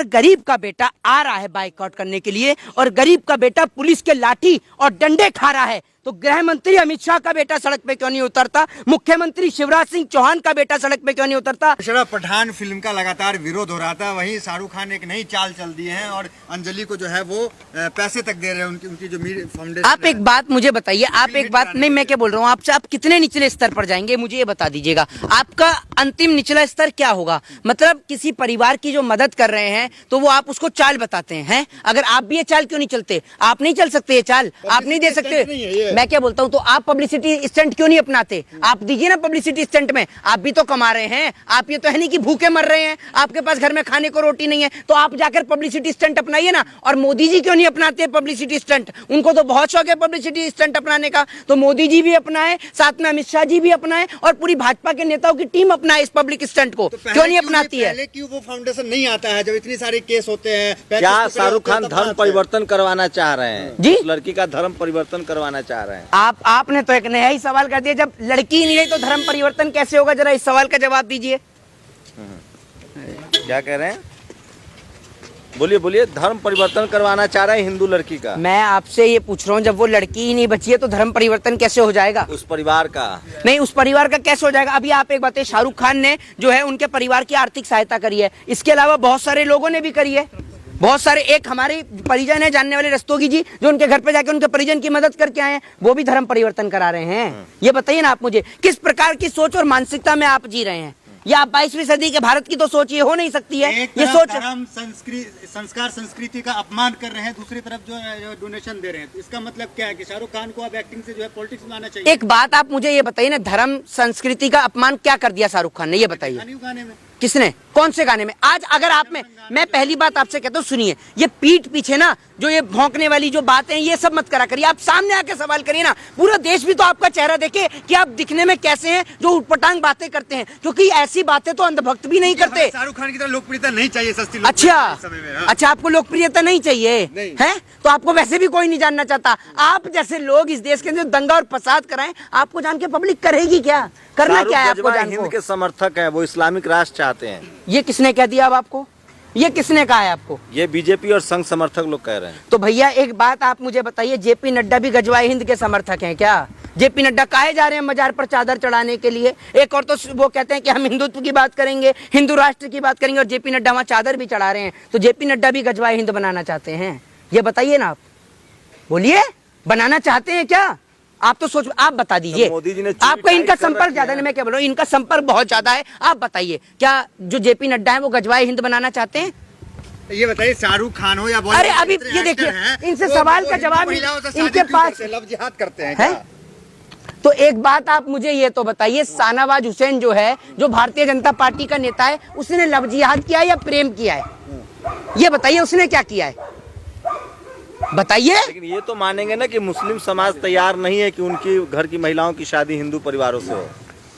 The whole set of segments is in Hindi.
अगर गरीब का बेटा आ रहा है बाइकआउट करने के लिए और गरीब का बेटा पुलिस के लाठी और डंडे खा रहा है, तो गृह मंत्री अमित शाह का बेटा सड़क पे क्यों नहीं उतरता? मुख्यमंत्री शिवराज सिंह चौहान का बेटा सड़क पे क्यों नहीं उतरता? पठान फिल्म का लगातार विरोध हो रहा था, वहीं शाहरुख खान एक नई चाल चल दिए हैं और अंजलि को जो है वो पैसे तक दे रहे हैं उनकी जो फाउंडेशन। आप एक बात मुझे बताइए, आप एक बात नहीं, मैं क्या बोल रहा हूँ आपसे, आप कितने निचले स्तर पर जाएंगे मुझे ये बता दीजिएगा। आपका अंतिम निचला स्तर क्या होगा? मतलब किसी परिवार की जो मदद कर रहे हैं तो वो आप उसको चाल बताते हैं। अगर आप भी ये चाल क्यों नहीं चलते? आप नहीं चल सकते ये चाल, आप नहीं दे सकते। मैं क्या बोलता हूँ, तो आप पब्लिसिटी स्टंट क्यों नहीं अपनाते? आप दीजिए ना पब्लिसिटी स्टंट में, आप भी तो कमा रहे हैं। आप ये तो है नहीं कि भूखे मर रहे हैं, आपके पास घर में खाने को रोटी नहीं है, तो आप जाकर पब्लिसिटी स्टंट अपनाइए ना। और मोदी जी क्यों नहीं अपनाते पब्लिसिटी स्टंट? उनको तो बहुत शौक है पब्लिसिटी स्टंट अपनाने का, तो मोदी जी भी अपनाए, साथ में अमित शाह जी भी अपनाए और पूरी भाजपा के नेताओं की टीम अपनाए इस पब्लिक स्टंट को। क्यों नहीं अपनाती है? पहले क्यों वो फाउंडेशन नहीं आता है जब इतनी सारे केस होते हैं? क्या शाहरुख खान धर्म परिवर्तन करवाना चाह रहे हैं जी? लड़की का धर्म परिवर्तन करवाना चाह रहे हैं। आपने तो एक नया ही सवाल कर दिया, जब लड़की ही नहीं रही तो धर्म परिवर्तन कैसे होगा? जरा इस सवाल का जवाब दीजिए। क्या कह रहे हैं? बोलिए बोलिए। धर्म परिवर्तन करवाना चाह रहे हैं हिंदू लड़की का। मैं आपसे ये पूछ रहा हूँ, जब वो लड़की ही नहीं बची है तो धर्म परिवर्तन कैसे हो जाएगा? उस परिवार का नहीं, उस परिवार का कैसे हो जाएगा? अभी आप एक बात है, शाहरुख खान ने जो है उनके परिवार की आर्थिक सहायता करी है, इसके अलावा बहुत सारे लोगों ने भी करी है। बहुत सारे, एक हमारे परिजन है जानने वाले रस्तोगी जी, जो उनके घर पे जाकर उनके परिजन की मदद करके आए हैं, वो भी धर्म परिवर्तन करा रहे हैं। ये बताइए ना आप मुझे, किस प्रकार की सोच और मानसिकता में आप जी रहे हैं? या आप 22वीं सदी के भारत की तो सोच ये हो नहीं सकती है। ये सोच धर्म संस्कार संस्कृति का अपमान कर रहे हैं, दूसरी तरफ जो है डोनेशन दे रहे हैं, तो इसका मतलब क्या है कि शाहरुख खान को अब एक्टिंग से जो है पॉलिटिक्स में आना चाहिए? एक बात आप मुझे ये बताइए ना, धर्म संस्कृति का अपमान क्या कर दिया शाहरुख खान ने, ये बताइए। गाने में किसने? कौन से गाने में? आज अगर आप में, मैं पहली बात आपसे कहता हूँ, सुनिए, ये पीठ पीछे ना जो ये भौंकने वाली जो बातें हैं ये सब मत करा करिए। आप सामने आके सवाल करिए ना, पूरा देश भी तो आपका चेहरा देखे कि आप दिखने में कैसे हैं जो उटपटांग बातें करते हैं, क्योंकि ऐसी बातें तो अंधभक्त भी नहीं करते। शाहरुख खान की तरह लोकप्रियता नहीं चाहिए, सस्ती अच्छा, हाँ। अच्छा, आपको लोकप्रियता नहीं चाहिए है? तो आपको वैसे भी कोई नहीं जानना चाहता। आप जैसे लोग इस देश के अंदर दंगा और फसाद कराएं, आपको जान के पब्लिक करेगी क्या? करना क्या है आपको? हिंद के समर्थक है, वो इस्लामिक राष्ट्र चाहते हैं। ये किसने कह दिया अब आपको? ये किसने कहा है आपको? ये बीजेपी और संघ समर्थक लोग कह रहे हैं। तो भैया एक बात आप मुझे बताइए, जेपी नड्डा भी गजवाए हिंद के समर्थक हैं क्या? जेपी नड्डा काहे जा रहे हैं मजार पर चादर चढ़ाने के लिए? एक और तो वो कहते हैं कि हम हिंदुत्व की बात करेंगे, हिंदू राष्ट्र की बात करेंगे, और जेपी नड्डा वहाँ चादर भी चढ़ा रहे हैं। तो जेपी नड्डा भी गजवाए हिंद बनाना चाहते हैं? ये बताइए ना, आप बोलिए, बनाना चाहते हैं क्या? आप तो सोच, आप बता दीजिए। तो मोदी जी ने आपका इनका संपर्क ज्यादा नहीं, मैं क्या बोल रहा हूँ, इनका संपर्क बहुत ज्यादा है। आप बताइए, क्या जो जेपी नड्डा है वो गजवाए हिंद बनाना चाहते हैं? ये बताइए, शाहरुख खान हो या अरे अभी ये देखिए, इनसे सवाल का जवाब इनके पास लव जिहाद करते हैं क्या? तो एक बात आप मुझे ये तो बताइए, शाहनवाज हुसैन जो है, जो भारतीय जनता पार्टी का नेता है, उसने लव जिहाद किया या प्रेम किया है? ये बताइए, उसने क्या किया है? बताइए। लेकिन ये तो मानेंगे ना कि मुस्लिम समाज तैयार नहीं है कि उनकी घर की महिलाओं की शादी हिंदू परिवारों से हो।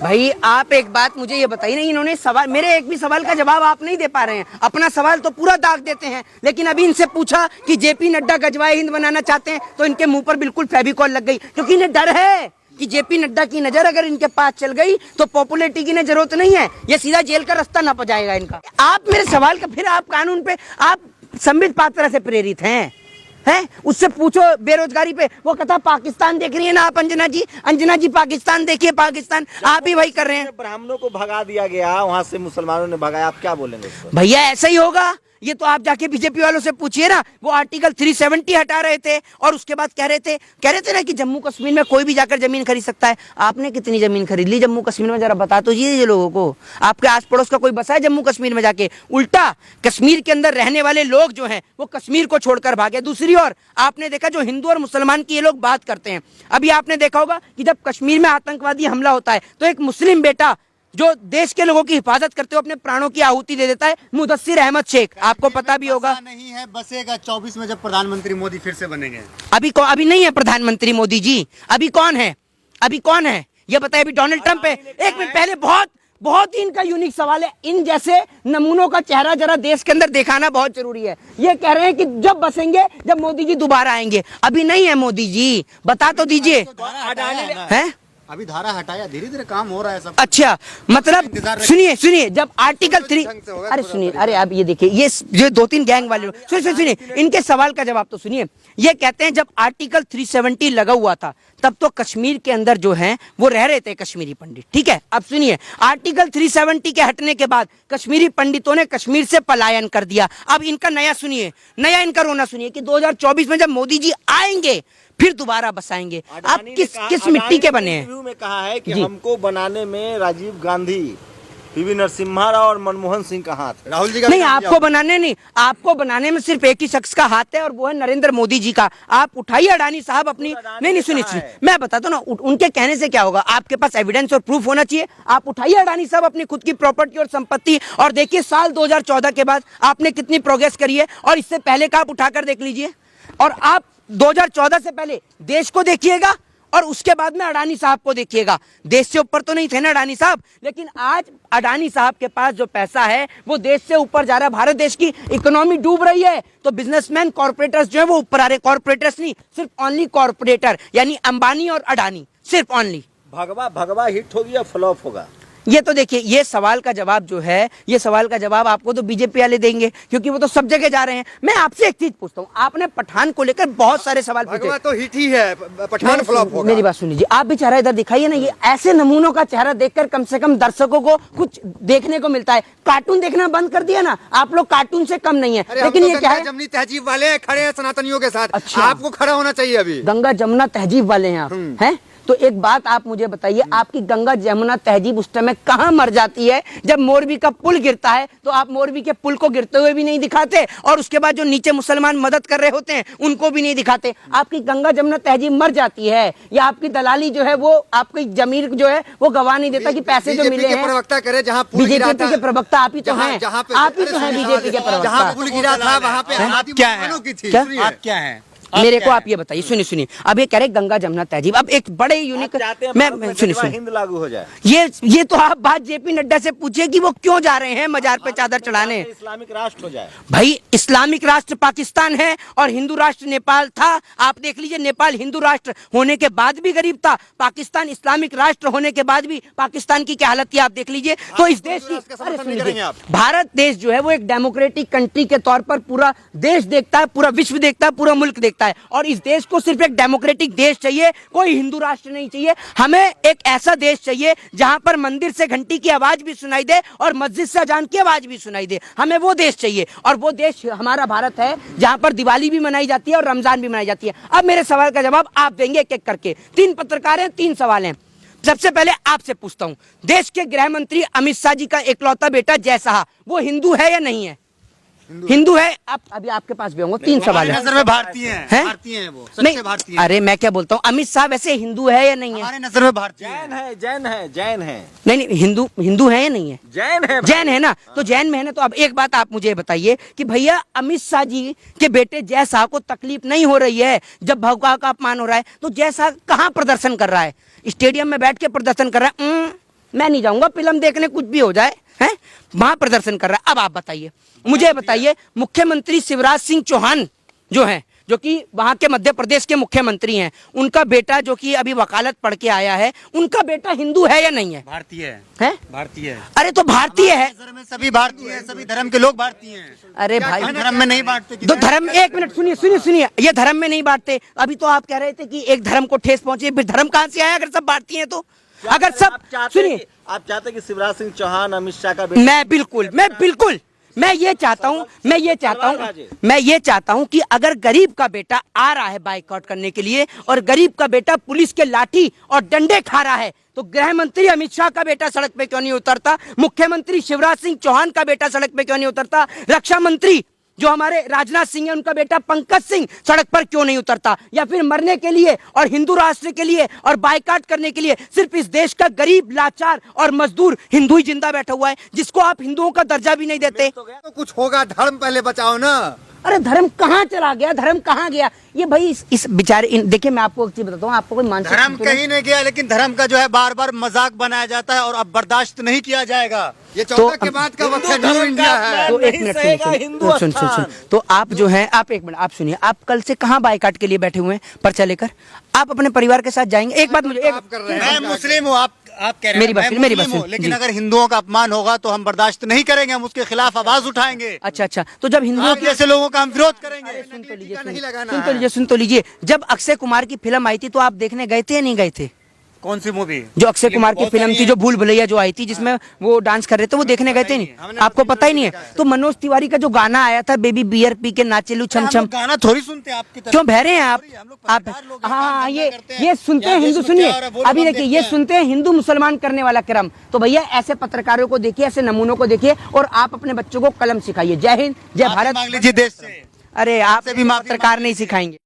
भाई आप एक बात मुझे ये बताइए ना, इन्होंने सवाल, मेरे एक भी सवाल का जवाब आप नहीं दे पा रहे हैं। अपना सवाल तो पूरा दाग देते हैं, लेकिन अभी इनसे पूछा कि जेपी नड्डा गजवाए हिंद बनाना चाहते हैं तो इनके मुंह पर बिल्कुल फेविकॉल लग गई, क्योंकि इन्हें डर है कि जेपी नड्डा की नजर अगर इनके पास चल गई तो पॉपुलैरिटी की इन्हें जरूरत नहीं है, ये सीधा जेल का रास्ता नप जाएगा इनका। आप मेरे सवाल का, फिर आप कानून पे, आप संबित पात्रा से प्रेरित हैं? उससे पूछो बेरोजगारी पे, वो कहता पाकिस्तान देख रही है ना आप अंजना जी पाकिस्तान देखिए, पाकिस्तान आप भी वही कर रहे हैं। ब्राह्मणों को भगा दिया गया, वहाँ से मुसलमानों ने भगाया, आप क्या बोलेंगे? भैया ऐसा ही होगा, ये तो आप जाके बीजेपी वालों से पूछिए ना। वो आर्टिकल 370 हटा रहे थे और उसके बाद कह रहे थे ना कि जम्मू कश्मीर में कोई भी जाकर जमीन खरीद सकता है। आपने कितनी जमीन खरीद ली जम्मू कश्मीर में? जरा बता तो दीजिए लोगों को, आपके आस पड़ोस का कोई बसा है जम्मू कश्मीर में जाके? उल्टा कश्मीर के अंदर रहने वाले लोग जो हैं वो कश्मीर को छोड़कर भागे। दूसरी ओर आपने देखा, जो हिंदू और मुसलमान की ये लोग बात करते हैं, अभी आपने देखा होगा कि जब कश्मीर में आतंकवादी हमला होता है तो एक मुस्लिम बेटा जो देश के लोगों की हिफाजत करते हुए अपने प्राणों की आहुति दे देता है, मुदस्सिर अहमद शेख, आपको पता भी होगा। नहीं है, बसेगा 24 में जब प्रधानमंत्री मोदी फिर से बनेंगे। अभी नहीं है प्रधानमंत्री मोदी जी, अभी कौन है? ये बताइए, अभी डोनाल्ड ट्रंप है। एक मिनट पहले, बहुत ही इनका यूनिक सवाल है, इन जैसे नमूनों का चेहरा जरा देश के अंदर दिखाना बहुत जरूरी है। ये कह रहे हैं कि जब बसेंगे, जब मोदी जी दोबारा आएंगे। अभी नहीं है मोदी जी, बता तो दीजिए। अभी धारा हटाया, धीरे धीरे काम हो रहा है सब। अच्छा, मतलब इंतजार रखें। सुनिए सुनिए, जब आर्टिकल 3, ढंग से होगा अरे पूरा सुनिए, अरे आप ये देखिए, ये जो 2-3 गैंग वाले लोग, सुनिए, इनके सवाल का जवाब तो सुनिए। ये कहते हैं जब आर्टिकल 370 लगा हुआ था तब तो कश्मीर के अंदर जो है वो रह रहे थे कश्मीरी पंडित, ठीक है। अब सुनिए, आर्टिकल 370 के हटने के बाद कश्मीरी पंडितों ने कश्मीर से पलायन कर दिया। अब इनका नया सुनिए, नया इनका रोना सुनिए कि 2024 में जब मोदी जी आएंगे फिर दोबारा बसाएंगे। आप अडानी ने किस मिट्टी के बने हैं? इंटरव्यू में कहा है कि जी। हमको बनाने में राजीव गांधी, पीवी नरसिम्हा राव और मनमोहन सिंह का हाथ है। राहुल जी का नहीं, भी नाम आपको बनाने नहीं, आपको बनाने में सिर्फ एक ही शख्स का हाथ है और वो है नरेंद्र मोदी जी का। आप उठाइए अडानी साहब अपनी, अडानी नहीं ने सुनिए कहा सुनिए, है। मैं बताता हूँ ना, उनके कहने से क्या होगा, आपके पास एविडेंस और प्रूफ होना चाहिए। आप उठाइए अडानी साहब अपनी खुद की प्रॉपर्टी और संपत्ति और देखिए साल 2014 के बाद आपने कितनी प्रोग्रेस करी है और इससे पहले का आप उठाकर देख लीजिए। और आप 2014 से पहले देश को देखिएगा और उसके बाद में अडानी साहब को देखिएगा। देश से ऊपर तो नहीं थे ना अडानी साहब, लेकिन आज अडानी साहब के पास जो पैसा है वो देश से ऊपर जा रहा है। भारत देश की इकोनॉमी डूब रही है तो बिजनेसमैन कॉर्पोरेटर्स जो है वो ऊपर आ रहे। कॉर्पोरेटर्स नहीं, सिर्फ ओनली कॉर्पोरेटर, यानी अंबानी और अडानी, सिर्फ ओनली। भगवा हिट होगी या फ्लॉप होगा? ये तो देखिए, ये सवाल का जवाब जो है, ये सवाल का जवाब आपको तो बीजेपी वाले देंगे क्योंकि वो तो सब जगह जा रहे हैं। मैं आपसे एक चीज पूछता हूँ, आपने पठान को लेकर बहुत सारे सवाल पूछे। भगवा तो हिट ही है, पठान फ्लॉप होगा। मेरी बात सुन लीजिए, आप भी चेहरा इधर दिखाइए ना। ये ऐसे नमूनों का चेहरा देखकर कम से कम दर्शकों को कुछ देखने को मिलता है। कार्टून देखना बंद कर दिया ना, आप लोग कार्टून से कम नहीं है। लेकिन ये क्या है, जमनी तहजीब वाले खड़े हैं सनातनियों के साथ। अच्छा। आपको खड़ा होना चाहिए अभी। गंगा जमुना तहजीब वाले हैं आप, हैं? तो एक बात आप मुझे बताइए, आपकी गंगा जमुना तहजीब उस टाइम कहां मर जाती है जब मोरबी का पुल गिरता है? तो आप मोरबी के पुल को गिरते हुए भी नहीं दिखाते और उसके बाद जो नीचे मुसलमान मदद कर रहे होते हैं उनको भी नहीं दिखाते। आपकी गंगा जमुना तहजीब मर जाती है या आपकी दलाली जो है वो आपकी जमीर जो है वो गवाह नहीं देता कि पैसे जो मिले हैं। प्रवक्ता करे जहाँ पुल गिरा बीजेपी था, के प्रवक्ता आप ही तो हैं, आप ही तो हैं बीजेपी के जहाँ प्रवक्ता। पुल गिरा था वहाँ पे आबादी क्या है? मुसलमानों की थी। क्या? सुनिए। आप क्या है? मेरे को आप ये बताइए, सुनिए, अब ये कह रहे गंगा जमुना तहजीब, अब एक बड़े यूनिक, चाहते हैं मैं भारत में सुनिए गजवा हिंद लागू हो जाए। ये तो आप बात जेपी नड्डा से पूछिए कि वो क्यों जा रहे हैं मजार पे चादर चढ़ाने। इस्लामिक राष्ट्र हो जाए। भाई, इस्लामिक राष्ट्र पाकिस्तान है और हिंदू राष्ट्र नेपाल था। आप देख लीजिए, नेपाल हिंदू राष्ट्र होने के बाद भी गरीब था, पाकिस्तान इस्लामिक राष्ट्र होने के बाद भी पाकिस्तान की क्या हालत थी आप देख लीजिए। तो इस देश की, अरे सुनिए, भारत देश जो है वो एक डेमोक्रेटिक कंट्री के तौर पर पूरा देश देखता है, पूरा विश्व देखता है, पूरा मुल्क देखता है और इस देश को सिर्फ एक डेमोक्रेटिक देश चाहिए, कोई हिंदू राष्ट्र नहीं चाहिए। हमें एक ऐसा देश चाहिए जहां पर मंदिर से घंटी की आवाज भी सुनाई दे और मस्जिद से अजान की आवाज भी सुनाई दे। हमें वो देश चाहिए और वो देश हमारा भारत है जहां पर दिवाली भी मनाई जाती है और रमजान भी मनाई जाती है। अब मेरे सवाल का जवाब आप देंगे एक एक करके। 3 पत्रकार हैं, 3 सवाल हैं। सबसे पहले आपसे पूछता हूं, देश के गृह मंत्री अमित शाह जी का इकलौता बेटा जय शाह, वो हिंदू है या नहीं है? हिंदू है। आप अभी आपके पास भी होंगे, 3 सवाल है। नजर में भारतीय हैं, भारतीय हैं वो, सच्चे भारतीय हैं। अरे मैं क्या बोलता हूँ, अमित शाह वैसे हिंदू है या नहीं है? हमारे नजर में भारतीय हैं। जैन है। नहीं, हिंदू है या नहीं है? जैन है ना, तो जैन में है ना। तो अब एक बात आप मुझे बताइए कि भैया अमित शाह जी के बेटे जय शाह को तकलीफ नहीं हो रही है जब भगवा का अपमान हो रहा है? तो जय शाह कहाँ प्रदर्शन कर रहा है? स्टेडियम में बैठ के प्रदर्शन कर रहा है। मैं नहीं जाऊंगा फिल्म देखने, कुछ भी हो जाए, है वहां प्रदर्शन कर रहा है। अब आप बताइए, मुझे बताइए, मुख्यमंत्री शिवराज सिंह चौहान जो हैं, जो कि वहां के मध्य प्रदेश के मुख्यमंत्री हैं, उनका बेटा जो कि अभी वकालत पढ़ के आया है, उनका बेटा हिंदू है या नहीं है? भारतीय है? भारतीय है। अरे तो भारतीय है, नजर में सभी भारतीय हैं, सभी धर्म के लोग भारतीय हैं। अरे भाई हम धर्म में नहीं बांटते। तो धर्म, एक मिनट सुनिए, ये धर्म में नहीं बांटते। अभी तो आप कह रहे थे कि एक धर्म को ठेस पहुंचे, फिर धर्म कहां से आया अगर सब भारतीय हैं तो? अगर सब, सुनिए, आप चाहते कि शिवराज सिंह चौहान अमित शाह का बेटा? मैं ये चाहता हूं कि अगर गरीब का बेटा आ रहा है बाइकआउट करने के लिए और गरीब का बेटा पुलिस के लाठी और डंडे खा रहा है, तो गृह मंत्री अमित शाह का बेटा सड़क पे क्यों नहीं उतरता? मुख्यमंत्री शिवराज सिंह चौहान का बेटा सड़क पे क्यों नहीं उतरता? रक्षा मंत्री जो हमारे राजनाथ सिंह है, उनका बेटा पंकज सिंह सड़क पर क्यों नहीं उतरता? या फिर मरने के लिए और हिंदू राष्ट्र के लिए और बाइकाट करने के लिए सिर्फ इस देश का गरीब, लाचार और मजदूर हिंदू ही जिंदा बैठा हुआ है, जिसको आप हिंदुओं का दर्जा भी नहीं देते। तो कुछ होगा, धर्म पहले बचाओ ना। अरे धर्म कहाँ चला गया, धर्म कहाँ गया? ये भाई इस बेचारे देखिए मैं आपको एक चीज बताता हूँ, आपको कोई मानसिक धर्म कहीं नहीं गया, लेकिन धर्म का जो है बार बार मजाक बनाया जाता है और अब बर्दाश्त नहीं किया जाएगा। ये 14 के बाद का वक्त है, न्यू इंडिया है। तो एक मिनट सुन। तो आप जो है, आप एक मिनट आप सुनिए, आप कल से कहाँ बाइकाट के लिए बैठे हुए हैं पर्चा लेकर? आप अपने परिवार के साथ जाएंगे? एक बात मुझे मैं मुस्लिम हूँ, आप कह रहे मेरी हैं बात मैं सुनिए, मेरी बात मुस्लिम हूँ, सुनिए, लेकिन जी। अगर हिंदुओं का अपमान होगा तो हम बर्दाश्त नहीं करेंगे, हम उसके खिलाफ आवाज उठाएंगे। अच्छा, तो जब हिंदुओं आप जैसे लोगों का हम विरोध करेंगे। सुन तो टीका नहीं लीजिए, लगाना सुन तो है। लीजिए, सुन तो लीजिए। जब अक्षय कुमार की फिल्म आई थी तो आप देखने गए थे या नहीं गए थे? कौन सी मूवी? जो अक्षय कुमार की बहुत फिल्म सारी थी, हैं। जो भूल भुलैया जो आई थी, जिसमें वो डांस कर रहे थे, वो देखने गए थे नहीं? आपको पता ही नहीं है? तो मनोज तिवारी का जो गाना आया था, बेबी बियर पी के नाचेलू छम हम छम, लोग गाना थोड़ी सुनते हैं आपकी तरह। क्यों बह रहे हैं आप? हम लोग आप पत्रकार लोग हैं, हाँ, काम ये धंधा करते हैं। ये सुनते हैं या हिंदू, देश में सुनिए क्या हो रहा है, वो अभी लोग देखिए, देखते ये हैं। सुनते हैं हिंदू मुसलमान करने वाला क्रम। तो भैया ऐसे पत्रकारों को देखिए, ऐसे नमूनों को देखिए, और आप अपने बच्चों को कलम सिखाइए। जय हिंद, जय माफी भारत। मांग लीजिए देश से। अरे आप से भी माफी पत्रकार नहीं सिखाएंगे।